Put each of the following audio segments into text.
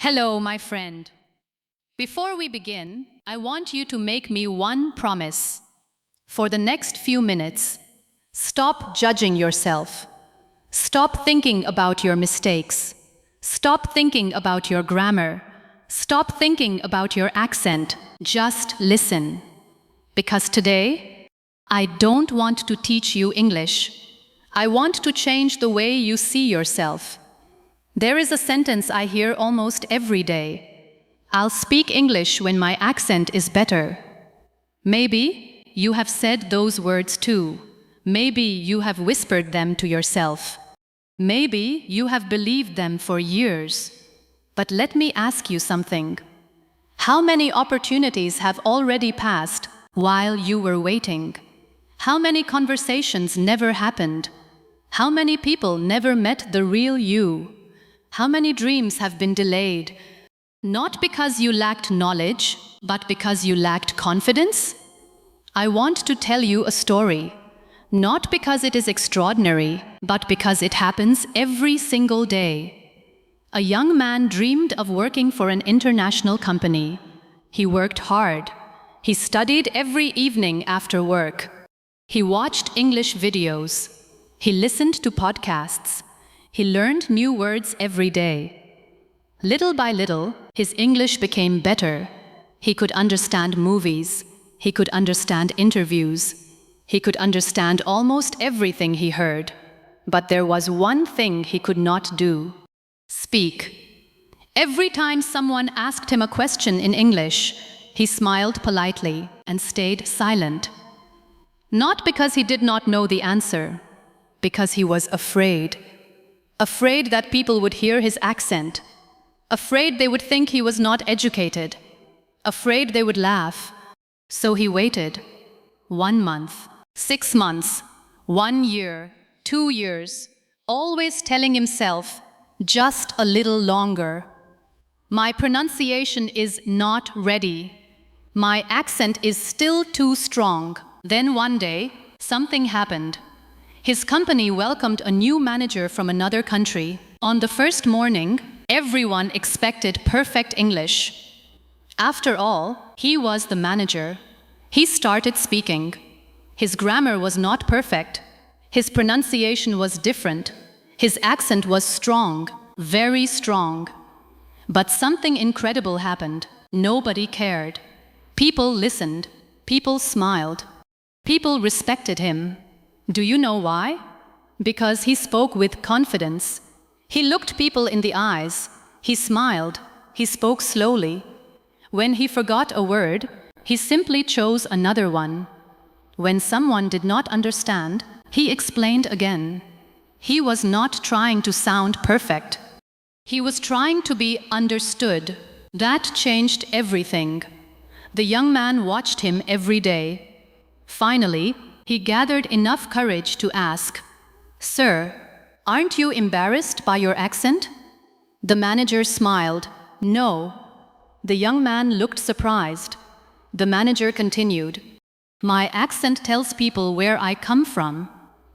Hello, my friend. Before we begin, I want you to make me one promise. For the next few minutes, stop judging yourself. Stop thinking about your mistakes. Stop thinking about your grammar. Stop thinking about your accent. Just listen. Because today, I don't want to teach you English. I want to change the way you see yourself. There is a sentence I hear almost every day. I'll speak English when my accent is better. Maybe you have said those words too. Maybe you have whispered them to yourself. Maybe you have believed them for years. But let me ask you something. How many opportunities have already passed while you were waiting? How many conversations never happened? How many people never met the real you? How many dreams have been delayed? Not because you lacked knowledge, but because you lacked confidence? I want to tell you a story. Not because it is extraordinary, but because it happens every single day. A young man dreamed of working for an international company. He worked hard. He studied every evening after work. He watched English videos. He listened to podcasts. He learned new words every day. Little by little, his English became better. He could understand movies. He could understand interviews. He could understand almost everything he heard. But there was one thing he could not do: speak. Every time someone asked him a question in English, he smiled politely and stayed silent. Not because he did not know the answer, because he was afraid. Afraid that people would hear his accent. Afraid they would think he was not educated. Afraid they would laugh. So he waited. 1 month, 6 months, 1 year, 2 years, always telling himself, just a little longer. My pronunciation is not ready. My accent is still too strong. Then one day, something happened. His company welcomed a new manager from another country. On the first morning, everyone expected perfect English. After all, he was the manager. He started speaking. His grammar was not perfect. His pronunciation was different. His accent was strong, very strong. But something incredible happened. Nobody cared. People listened. People smiled. People respected him. Do you know why? Because he spoke with confidence. He looked people in the eyes. He smiled. He spoke slowly. When he forgot a word, he simply chose another one. When someone did not understand, he explained again. He was not trying to sound perfect. He was trying to be understood. That changed everything. The young man watched him every day. Finally, he gathered enough courage to ask, "Sir, aren't you embarrassed by your accent?" The manager smiled. "No." The young man looked surprised. The manager continued, "My accent tells people where I come from.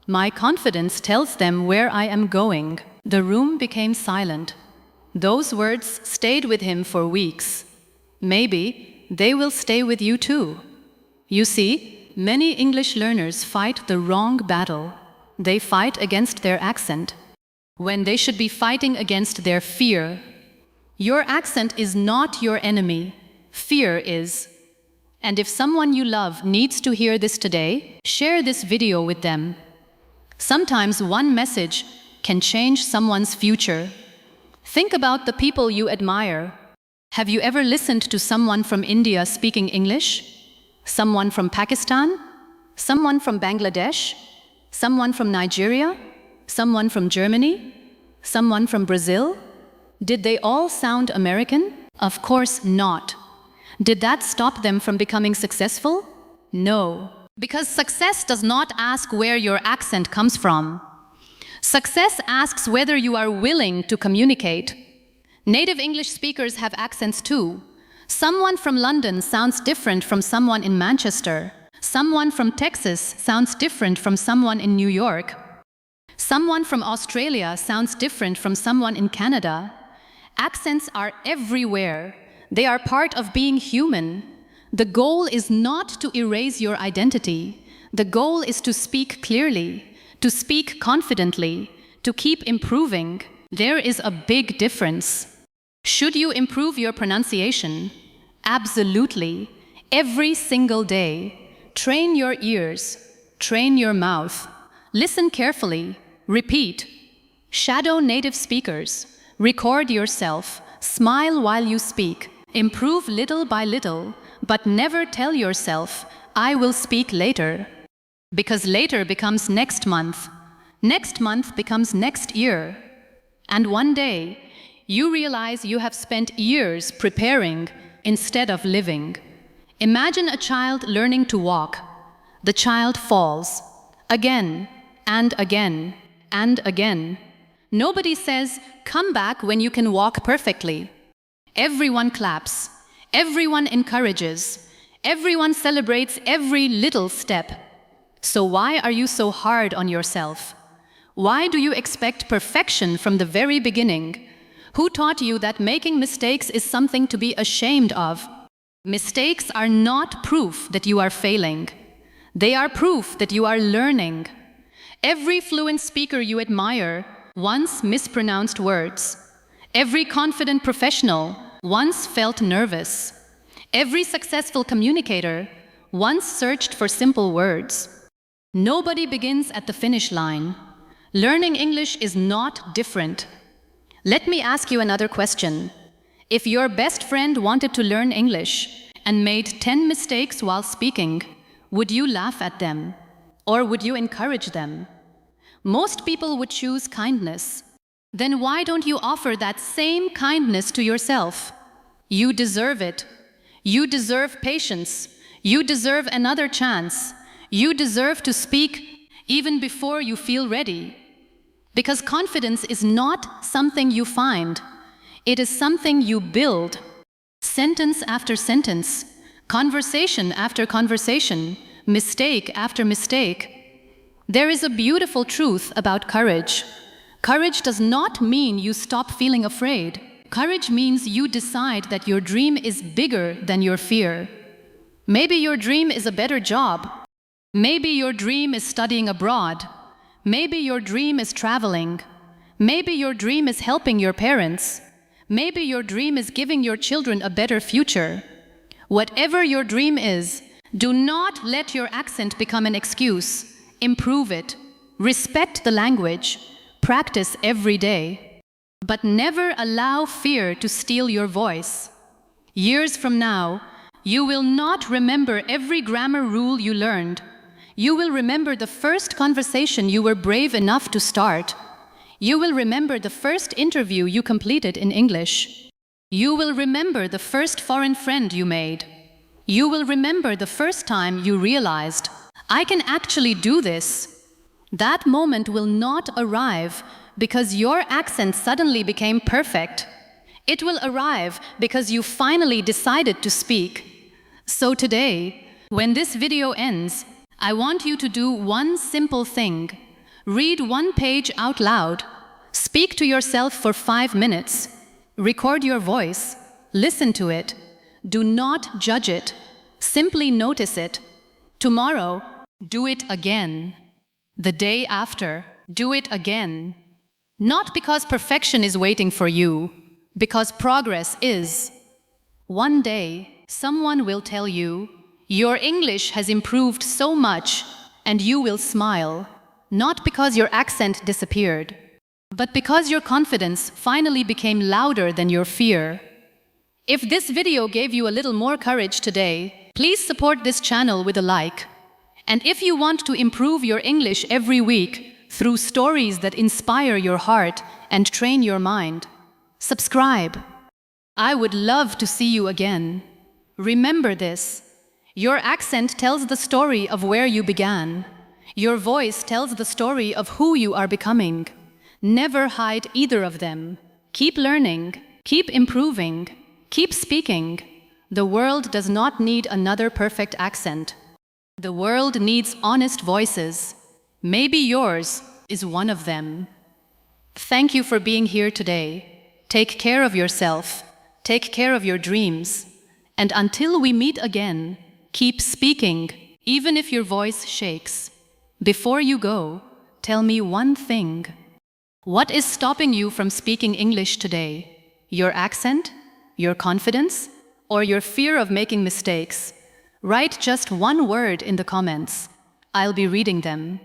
My confidence tells them where I am going." The room became silent. Those words stayed with him for weeks. Maybe they will stay with you too. You see, many English learners fight the wrong battle. They fight against their accent, when they should be fighting against their fear. Your accent is not your enemy. Fear is. And if someone you love needs to hear this today, share this video with them. Sometimes one message can change someone's future. Think about the people you admire. Have you ever listened to someone from India speaking English? Someone from Pakistan? Someone from Bangladesh? Someone from Nigeria? Someone from Germany? Someone from Brazil? Did they all sound American? Of course not. Did that stop them from becoming successful? No. Because success does not ask where your accent comes from. Success asks whether you are willing to communicate. Native English speakers have accents too. Someone from London sounds different from someone in Manchester. Someone from Texas sounds different from someone in New York. Someone from Australia sounds different from someone in Canada. Accents are everywhere. They are part of being human. The goal is not to erase your identity. The goal is to speak clearly, to speak confidently, to keep improving. There is a big difference. Should you improve your pronunciation? Absolutely. Every single day. Train your ears. Train your mouth. Listen carefully. Repeat. Shadow native speakers. Record yourself. Smile while you speak. Improve little by little, but never tell yourself, I will speak later. Because later becomes next month. Next month becomes next year. And one day, you realize you have spent years preparing instead of living. Imagine a child learning to walk. The child falls. Again, and again, and again. Nobody says, come back when you can walk perfectly. Everyone claps. Everyone encourages. Everyone celebrates every little step. So why are you so hard on yourself? Why do you expect perfection from the very beginning? Who taught you that making mistakes is something to be ashamed of? Mistakes are not proof that you are failing. They are proof that you are learning. Every fluent speaker you admire once mispronounced words. Every confident professional once felt nervous. Every successful communicator once searched for simple words. Nobody begins at the finish line. Learning English is not different. Let me ask you another question. If your best friend wanted to learn English and made 10 mistakes while speaking, would you laugh at them? Or would you encourage them? Most people would choose kindness. Then why don't you offer that same kindness to yourself? You deserve it. You deserve patience. You deserve another chance. You deserve to speak even before you feel ready. Because confidence is not something you find. It is something you build. Sentence after sentence, conversation after conversation, mistake after mistake. There is a beautiful truth about courage. Courage does not mean you stop feeling afraid. Courage means you decide that your dream is bigger than your fear. Maybe your dream is a better job. Maybe your dream is studying abroad. Maybe your dream is traveling. Maybe your dream is helping your parents. Maybe your dream is giving your children a better future. Whatever your dream is, do not let your accent become an excuse. Improve it. Respect the language. Practice every day. But never allow fear to steal your voice. Years from now, you will not remember every grammar rule you learned. You will remember the first conversation you were brave enough to start. You will remember the first interview you completed in English. You will remember the first foreign friend you made. You will remember the first time you realized, I can actually do this. That moment will not arrive because your accent suddenly became perfect. It will arrive because you finally decided to speak. So today, when this video ends, I want you to do one simple thing. Read one page out loud. Speak to yourself for 5 minutes. Record your voice. Listen to it. Do not judge it. Simply notice it. Tomorrow, do it again. The day after, do it again. Not because perfection is waiting for you, because progress is. One day, someone will tell you, your English has improved so much, and you will smile, not because your accent disappeared, but because your confidence finally became louder than your fear. If this video gave you a little more courage today, please support this channel with a like. And if you want to improve your English every week through stories that inspire your heart and train your mind, subscribe. I would love to see you again. Remember this. Your accent tells the story of where you began. Your voice tells the story of who you are becoming. Never hide either of them. Keep learning, keep improving, keep speaking. The world does not need another perfect accent. The world needs honest voices. Maybe yours is one of them. Thank you for being here today. Take care of yourself. Take care of your dreams. And until we meet again, keep speaking, even if your voice shakes. Before you go, tell me one thing. What is stopping you from speaking English today? Your accent? Your confidence? Or your fear of making mistakes? Write just one word in the comments. I'll be reading them.